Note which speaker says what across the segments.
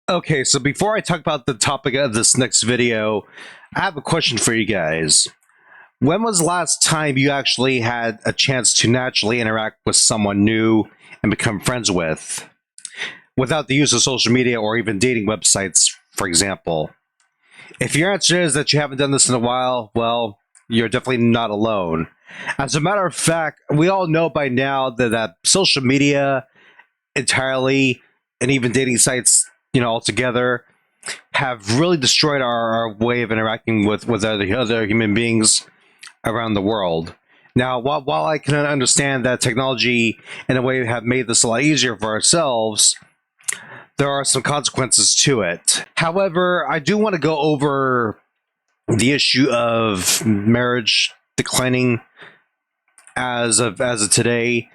Speaker 1: Okay, so before I talk about the topic of this next video, I have a question for you guys. When was the last time you actually had a chance to naturally interact with someone new and become friends with, without the use of social media or even dating websites, for example? If your answer is that you haven't done this in a while, well, you're definitely not alone. As a matter of fact, we all know by now that social media entirely, and even dating sites, altogether, have really destroyed our way of interacting with other human beings around the world. Now, while I can understand that technology, in a way, have made this a lot easier for ourselves, there are some consequences to it. However, I do want to go over the issue of marriage declining as of today.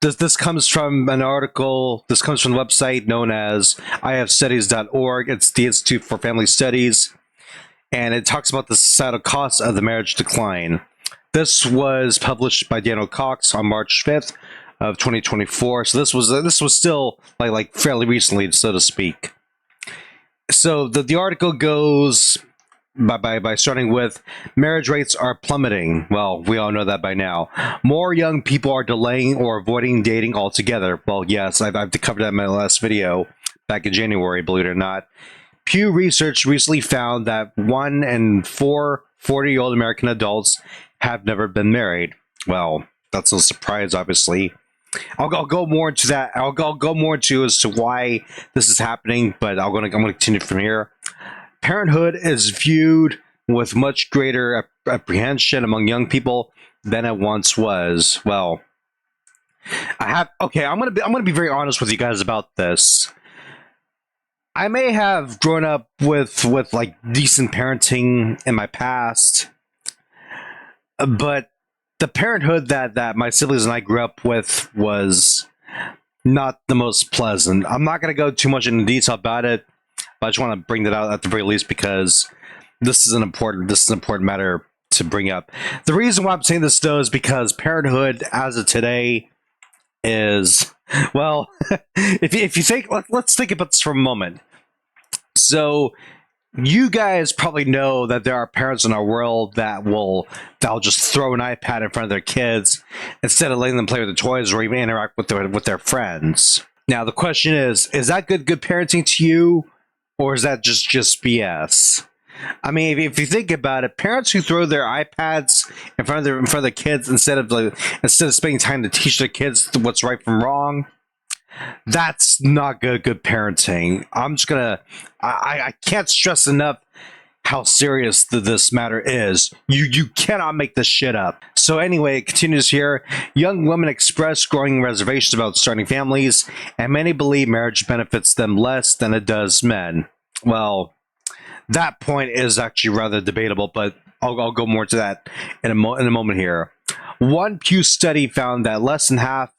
Speaker 1: This comes from an article. This comes from the website known as IFstudies.org. It's the Institute for Family Studies, and it talks about the societal costs of the marriage decline. This was published by Daniel Cox on March 5th of 2024. So this was still like fairly recently, so to speak. So the article goes by starting with, marriage rates are plummeting. Well, we all know that by now. More young people are delaying or avoiding dating altogether. Well, yes, I've covered that in my last video back in January, believe it or not. Pew Research recently found that 1 in 4 40-year-old American adults have never been married. Well, that's no surprise, obviously. I'll go more into that. I'll go more into as to why this is happening, but I'm gonna continue from here. Parenthood is viewed with much greater apprehension among young people than it once was. Well, I'm gonna be very honest with you guys about this. I may have grown up with like decent parenting in my past, but the parenthood that my siblings and I grew up with was not the most pleasant. I'm not going to go too much into detail about it, but I just want to bring that out at the very least because this is an important matter to bring up. The reason why I'm saying this though is because parenthood as of today is, well, if you think, let's think about this for a moment. So you guys probably know that there are parents in our world that'll just throw an iPad in front of their kids instead of letting them play with the toys or even interact with their friends. Now the question is that good parenting to you, or is that just BS? I mean, if you think about it, parents who throw their iPads in front of their kids instead of spending time to teach their kids what's right from wrong, that's not good parenting. I can't stress enough how serious this matter is. You cannot make this shit up. So anyway, it continues here. Young women express growing reservations about starting families, and many believe marriage benefits them less than it does men. Well, that point is actually rather debatable, but I'll go more to that in a moment here. One Pew study found that less than half,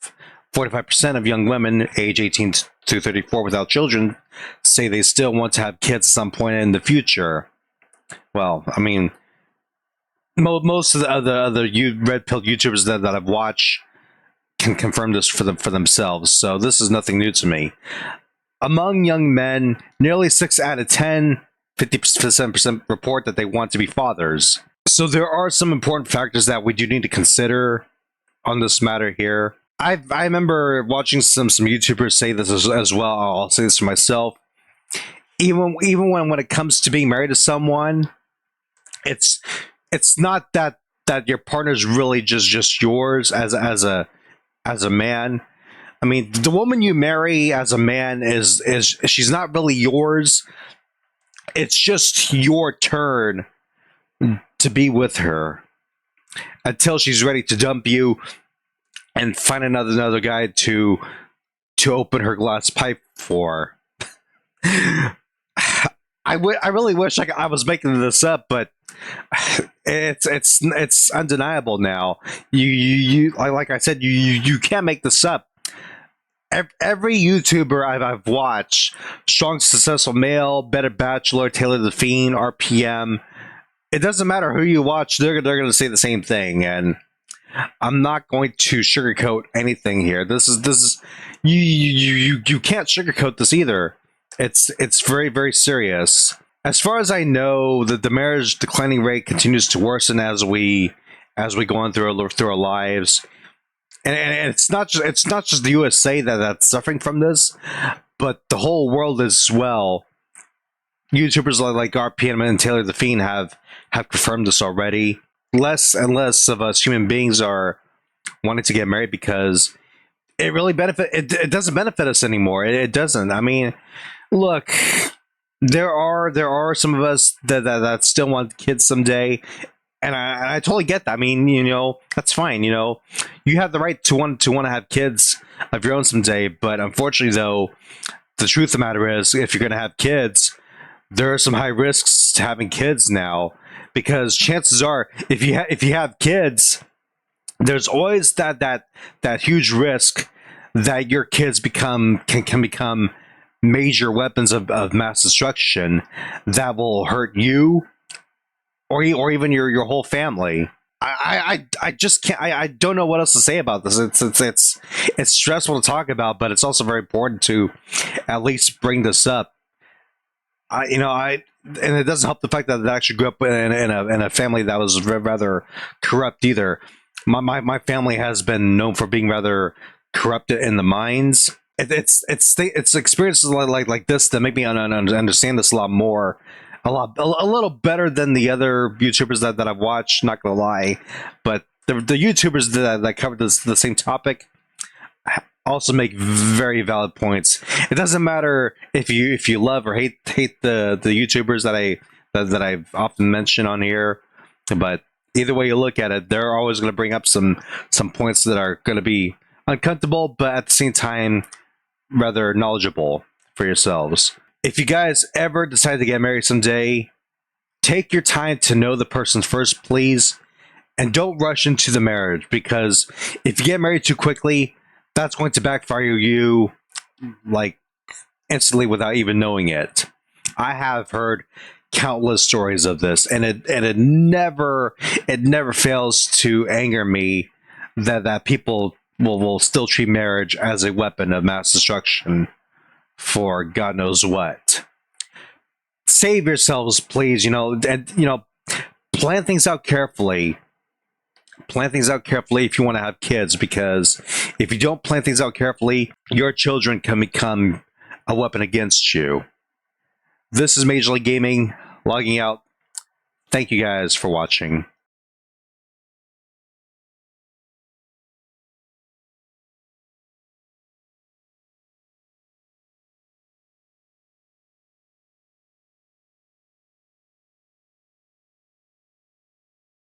Speaker 1: 45% of young women age 18 to 34 without children say they still want to have kids at some point in the future. Well, I mean, most of the other red pill YouTubers that I've watched can confirm this for themselves. So this is nothing new to me. Among young men, nearly 6 out of 10, 57% report that they want to be fathers. So there are some important factors that we do need to consider on this matter here. I remember watching some YouTubers say this as well. I'll say this for myself. Even when it comes to being married to someone, it's not that your partner's really just yours as a man. I mean, the woman you marry as a man is she's not really yours. It's just your turn to be with her until she's ready to dump you and find another guy to open her glass pipe for. I really wish I was making this up, but it's undeniable now. You like I said, you can't make this up. Every YouTuber I've watched, Strong Successful Male, Better Bachelor, Taylor the Fiend, RPM, it doesn't matter who you watch, they're going to say the same thing, and I'm not going to sugarcoat anything here. This is you can't sugarcoat this either. It's very, very serious. As far as I know, the marriage declining rate continues to worsen as we go on through our lives. And it's not just the USA that's suffering from this, but the whole world as well. YouTubers like RPM and Taylor the Fiend have confirmed this already. Less and less of us human beings are wanting to get married because it doesn't benefit us anymore. It doesn't. I mean, look, there are some of us that still want kids someday, and I totally get that. I mean, that's fine. You have the right to want to have kids of your own someday, but unfortunately, though, the truth of the matter is, if you're going to have kids, there are some high risks to having kids now, because chances are, if you have kids, there's always that huge risk that your kids can become major weapons of mass destruction that will hurt you or even your whole family. I just can't. I don't know what else to say about this. It's stressful to talk about, but it's also very important to at least bring this up. And it doesn't help the fact that I actually grew up in a family that was rather corrupt either. My family has been known for being rather corrupted in the minds. It's experiences like this that make me understand this a lot more, a little better than the other YouTubers that I've watched. Not gonna lie, but the YouTubers that cover the same topic also make very valid points. It doesn't matter if you love or hate the YouTubers that I've often mentioned on here, but either way you look at it, they're always going to bring up some points that are going to be uncomfortable, but at the same time rather knowledgeable for yourselves. If you guys ever decide to get married someday, take your time to know the person first, please, and don't rush into the marriage, because if you get married too quickly, that's going to backfire you like instantly without even knowing it. I have heard countless stories of this, and it never fails to anger me that people will still treat marriage as a weapon of mass destruction for God knows what. Save yourselves, please. And plan things out carefully. Plan things out carefully if you want to have kids, because if you don't plan things out carefully, your children can become a weapon against you. This is Major League Gaming, logging out. Thank you guys for watching.